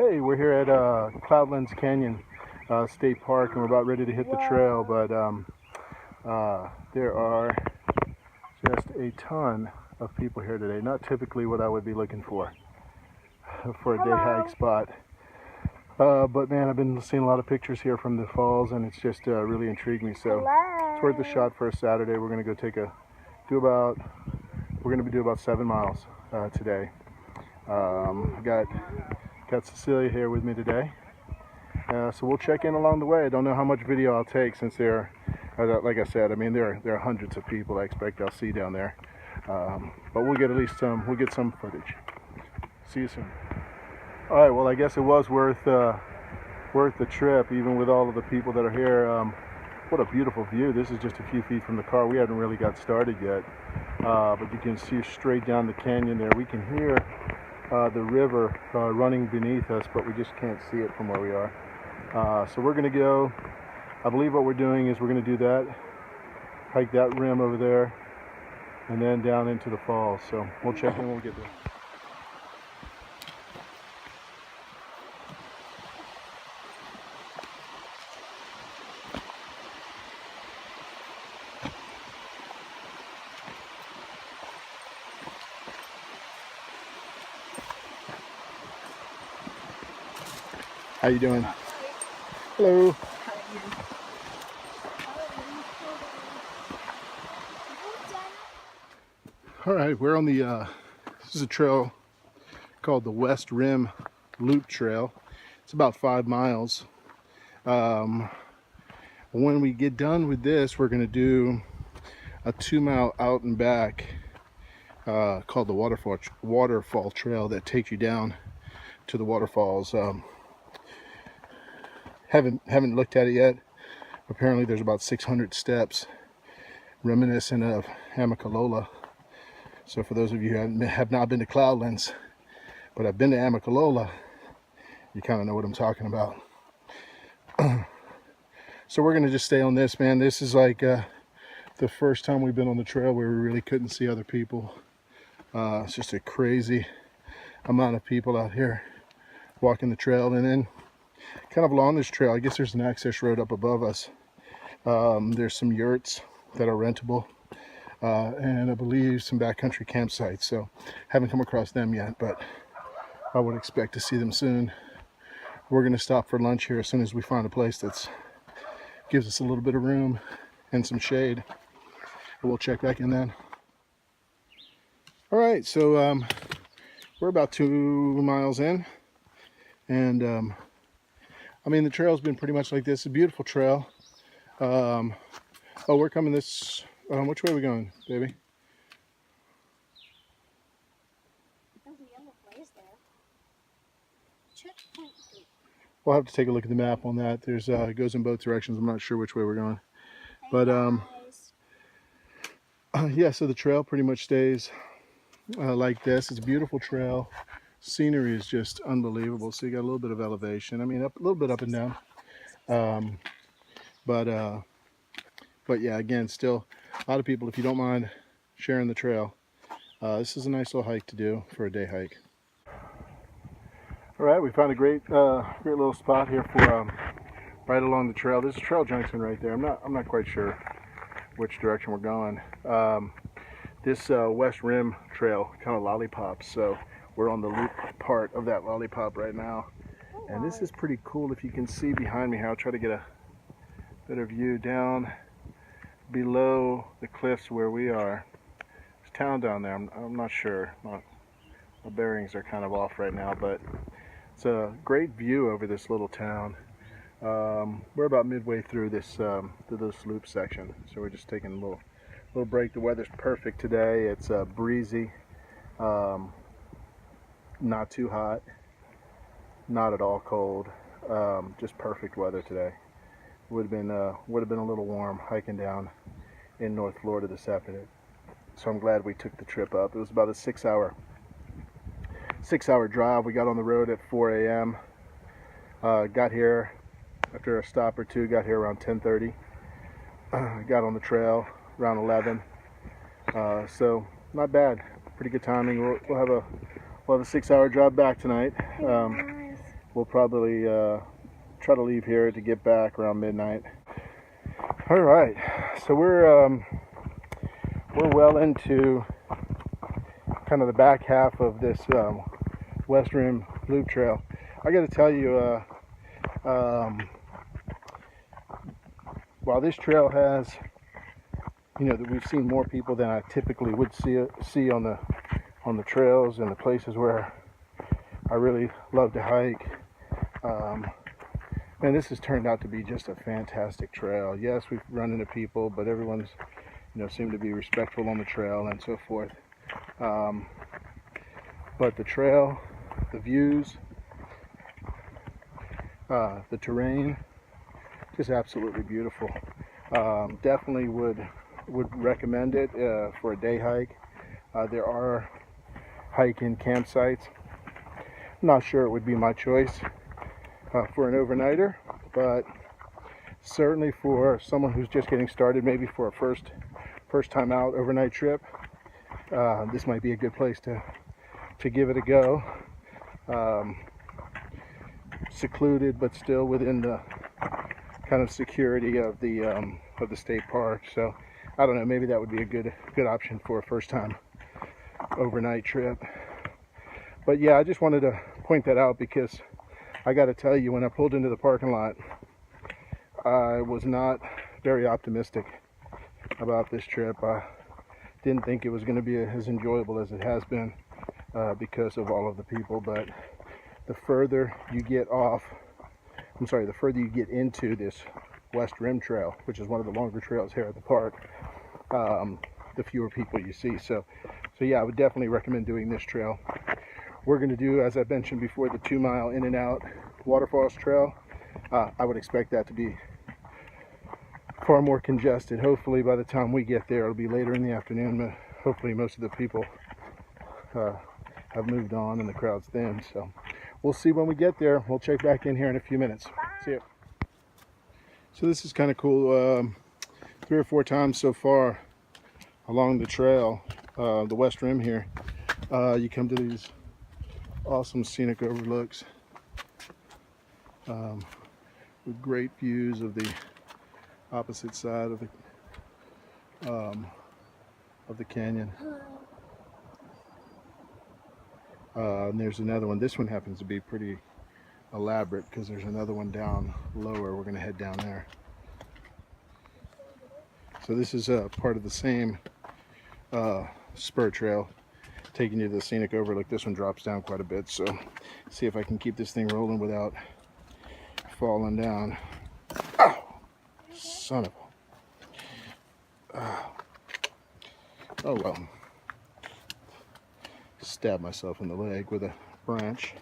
Hey, we're here at Cloudland Canyon State Park, and we're about ready to hit the trail, but there are just a ton of people here today. Not typically what I would be looking for a day hike spot. But man, I've been seeing a lot of pictures here from the falls, and it's just really intrigued me. So it's worth a shot for a Saturday. We're gonna go do about 7 miles today. Got Cecilia here with me today, so we'll check in along the way. I don't know how much video I'll take since there are, like I said, I mean there are hundreds of people I expect I'll see down there, but we'll get some footage. See you soon. All right, well, I guess it was worth the trip, even with all of the people that are here. What a beautiful view. This is just a few feet from the car. We haven't really got started yet, but you can see straight down the canyon there. We can hear the river running beneath us, but we just can't see it from where we are. So we're going to go, I believe what we're doing is we're going to do that, hike that rim over there, and then down into the falls. So we'll check in when we get there. How you doing? Hello. All right, we're on the, this is a trail called the West Rim Loop Trail. It's about 5 miles. When we get done with this, we're gonna do a 2-mile out and back called the Waterfall Trail that takes you down to the waterfalls. Haven't looked at it yet. Apparently there's about 600 steps reminiscent of Amicalola. So for those of you who have not been to Cloudlands, but I've been to Amicalola, you kind of know what I'm talking about. So we're gonna just stay on this, man. This is like the first time we've been on the trail where we really couldn't see other people. It's just a crazy amount of people out here walking the trail. And then kind of along this trail, I guess there's an access road up above us. There's some yurts that are rentable, and I believe some backcountry campsites. So haven't come across them yet, but I would expect to see them soon. We're going to stop for lunch here as soon as we find a place that gives us a little bit of room and some shade. We'll check back in then. All right, so we're about 2 miles in, and I mean, the trail's been pretty much like this. It's a beautiful trail. Oh, we're coming this, which way are we going, baby? There's a yellow place there. Checkpoint. We'll have to take a look at the map on that. There's it goes in both directions. I'm not sure which way we're going. But yeah, so the trail pretty much stays like this. It's a beautiful trail. Scenery is just unbelievable. So you got a little bit of elevation. I mean, a little bit up and down. But yeah, again, still a lot of people, if you don't mind sharing the trail, this is a nice little hike to do for a day hike. All right, we found a great little spot here for right along the trail. There's a trail junction right there. I'm not quite sure which direction we're going. This West Rim Trail kind of lollipops, so we're on the loop part of that lollipop right now. And this is pretty cool. If you can see behind me here, I'll try to get a better view down below the cliffs where we are. There's a town down there. I'm not sure. My bearings are kind of off right now, but it's a great view over this little town. We're about midway through this loop section, so we're just taking a little break. The weather's perfect today. It's breezy. Not too hot, not at all cold, just perfect weather today. Would have been a little warm hiking down in North Florida this afternoon. So I'm glad we took the trip up. It was about a 6-hour drive. We got on the road at 4 a.m. Got here after a stop or two. Got here around 10:30. Got on the trail around 11. So not bad. Pretty good timing. We'll have a 6-hour drive back tonight. we'll probably try to leave here to get back around midnight. All right, so we're well into kind of the back half of this West Rim Loop Trail. I got to tell you, while this trail has, that we've seen more people than I typically would see on the trails and the places where I really love to hike. Man, this has turned out to be just a fantastic trail. Yes, we've run into people, but everyone's, seemed to be respectful on the trail and so forth. But the trail, the views, the terrain, just absolutely beautiful. Definitely would recommend it for a day hike. There are hike-in campsites. I'm not sure it would be my choice for an overnighter, but certainly for someone who's just getting started, maybe for a first time out overnight trip, this might be a good place to give it a go. Secluded, but still within the kind of security of the state park. So I don't know, maybe that would be a good option for a first time overnight trip. But yeah, I just wanted to point that out because I got to tell you, when I pulled into the parking lot, I was not very optimistic about this trip. I didn't think it was going to be as enjoyable as it has been because of all of the people. But the further you get the further you get into this West Rim Trail, which is one of the longer trails here at the park, the fewer people you see. So yeah, I would definitely recommend doing this trail. We're going to do, as I mentioned before, the 2 mile in and out Waterfalls trail. I would expect that to be far more congested. Hopefully by the time we get there, it'll be later in the afternoon. Hopefully most of the people have moved on and the crowd's thin. So we'll see when we get there. We'll check back in here in a few minutes. See you. So this is kind of cool. 3 or 4 times so far along the trail, the West Rim here, you come to these awesome scenic overlooks with great views of the opposite side of the canyon. And there's another one. This one happens to be pretty elaborate because there's another one down lower. We're going to head down there. So this is part of the same spur trail taking you to the scenic overlook. This one drops down quite a bit, so see if I can keep this thing rolling without falling down. Oh, son of a... Oh well. Stab myself in the leg with a branch.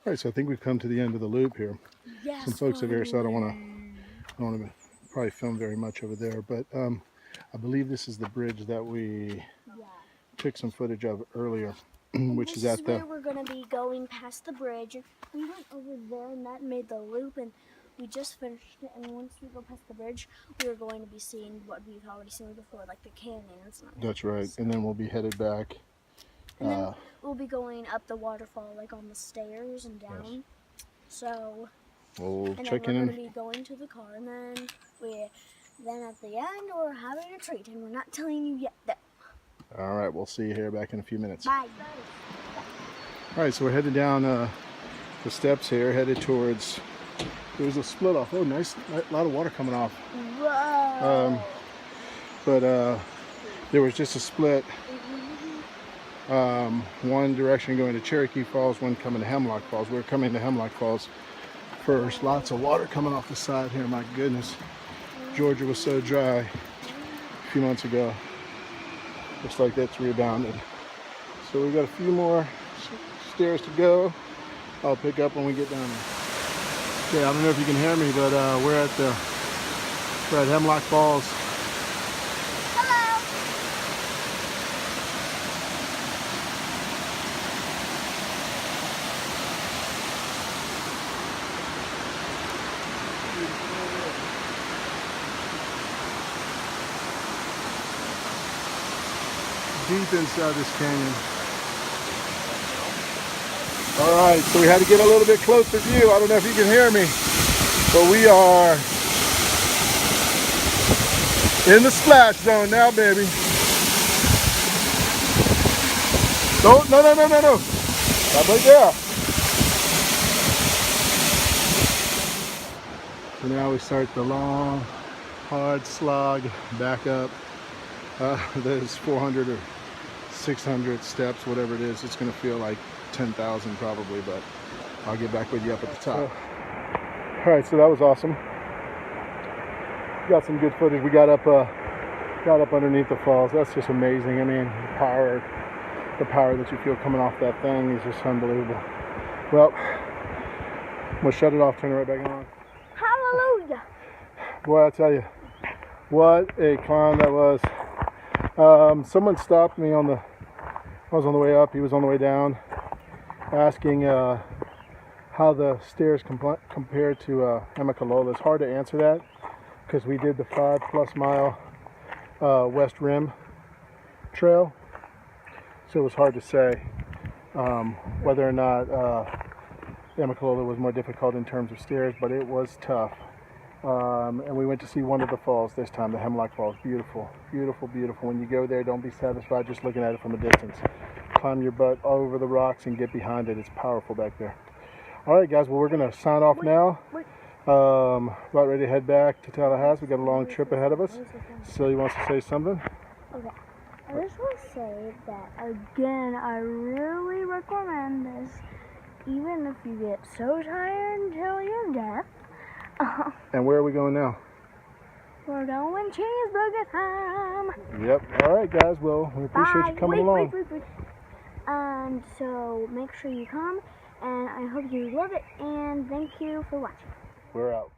All right, so I think we've come to the end of the loop here. Yes, some folks over here, so I don't want to probably film very much over there, but I believe this is the bridge that we took some footage of earlier, which is at the... where we're going to be going past the bridge. We went over there and that made the loop, and we just finished it, and once we go past the bridge, we're going to be seeing what we've already seen before, like the canyons. That's right, and then we'll be headed back. And then we'll be going up the waterfall, like on the stairs and down. Yes. So, we'll and check then in. We're going to be going to the car, and then at the end we're having a treat, and we're not telling you yet though. All right, we'll see you here back in a few minutes. Bye. All right, so we're headed down the steps here, headed towards... There's a split off. Oh, nice, a lot of water coming off. Whoa. But there was just a split One direction going to Cherokee Falls, one coming to Hemlock Falls. We're coming to Hemlock Falls first. Lots of water coming off the side here. My goodness. Georgia was so dry a few months ago. Looks like that's rebounded. So we've got a few more stairs to go. I'll pick up when we get down there. Okay, I don't know if you can hear me, but we're at Hemlock Falls. Hello. Deep inside this canyon. All right, so we had to get a little bit closer view. I don't know if you can hear me, but we are in the splash zone now, baby. No. Stop right there. So now we start the long, hard slog back up. There's 400 or 600 steps, whatever it is. It's going to feel like 10,000 probably, but I'll get back with you up at the top. All right, so that was awesome. Got some good footage. We got up underneath the falls. That's just amazing. I mean, the power that you feel coming off that thing is just unbelievable. Well, I'm gonna shut it off, turn it right back on. Hallelujah. Boy, I tell you, what a climb that was. Someone stopped me I was on the way up, he was on the way down, asking how the stairs compare to Amicalola. It's hard to answer that because we did the 5+ mile West Rim trail, so it was hard to say whether or not Amicalola was more difficult in terms of stairs, but it was tough. And we went to see one of the falls this time, the Hemlock Falls. Beautiful, beautiful, beautiful. When you go there, don't be satisfied just looking at it from a distance. Climb your butt over the rocks and get behind it. It's powerful back there. All right, guys, well, we're going to sign off now. About ready to head back to Tallahassee. We got a long trip ahead of us. Silly wants to say something. Okay. I just want to say that, again, I really recommend this, even if you get so tired until you're death. And where are we going now? We're going cheeseburger time. Yep. All right, guys. Well, we appreciate you coming along. Wait. And so make sure you come, and I hope you love it, and thank you for watching. We're out.